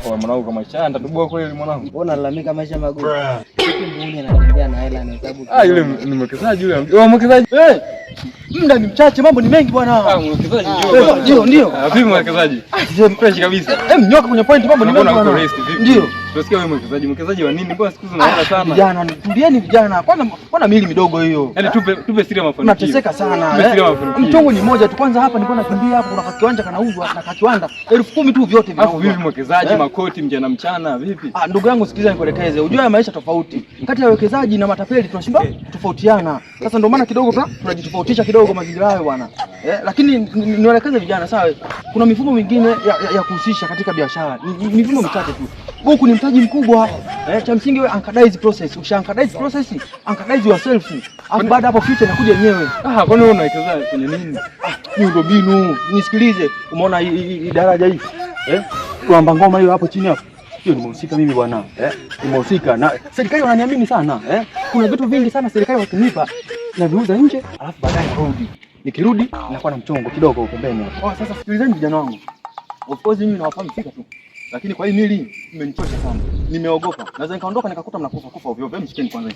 Kwa mwanangu kama maisha nitatoboa kweli mwanangu. Mbona lalamika maisha magumu? Mbuni anakimbia na hela na hesabu. Yule ni mwekezaji yule. Wewe mwekezaji? Muda ni mchache, mambo ni mengi bwana. Mwekezaji ndio. Vipi mwekezaji? Fresh kabisa. Nyoka kwenye point, mambo ni mengi bwana. Ndio. Tunasikia wewe mwekezaji wa nini? Mbona siku hizi unaenda sana? Vijana, tulieni vijana. Kwanza mili midogo hiyo. Yaani tupe siri ya mafanikio. Tunateseka sana. Mchongo ni mmoja tu. Kwanza hapa nilikuwa nakimbia hapo, kuna kiwanja kanauzwa na kakiwanda 10,000 tu vyote vinauzwa. Vipi mwekezaji, makoti mchana vipi? Ndugu yangu sikiliza nikuelekeze. Unajua maisha tofauti. Kati ya wekezaji na matapeli tunashindwa tofautiana. Sasa ndio maana kidogo tunajitofautisha kidogo mazingira hayo bwana. Lakini niwaelekeze vijana sawa. Kuna mifumo mingine ya kuhusisha katika biashara. Mifumo michache tu. Huku ni mtaji mkubwa. Cha msingi wewe ankadize process. Ukishankadize process, ankadize yourself. Alafu baada hapo future inakuja yenyewe. Kwani wewe unawekeza kwenye nini? Ndio binu. Nisikilize. Umeona hii daraja hii? Kuamba ngoma hiyo hapo chini hapo. Hiyo nimehusika mimi bwana. Nimehusika na serikali wananiamini sana. Kuna vitu vingi sana serikali wakinipa na viuza nje, alafu baadaye narudi. Nikirudi nakuwa na mchongo kidogo huko pembeni hapo. Sasa sikilizeni vijana wangu. Of course mimi nawafahamu fika tu. Lakini kwa hii mili imenichosha sana. Nimeogopa. Naweza nikaondoka nikakuta mnakufa ovyo ovyo. Mshikeni kwanza.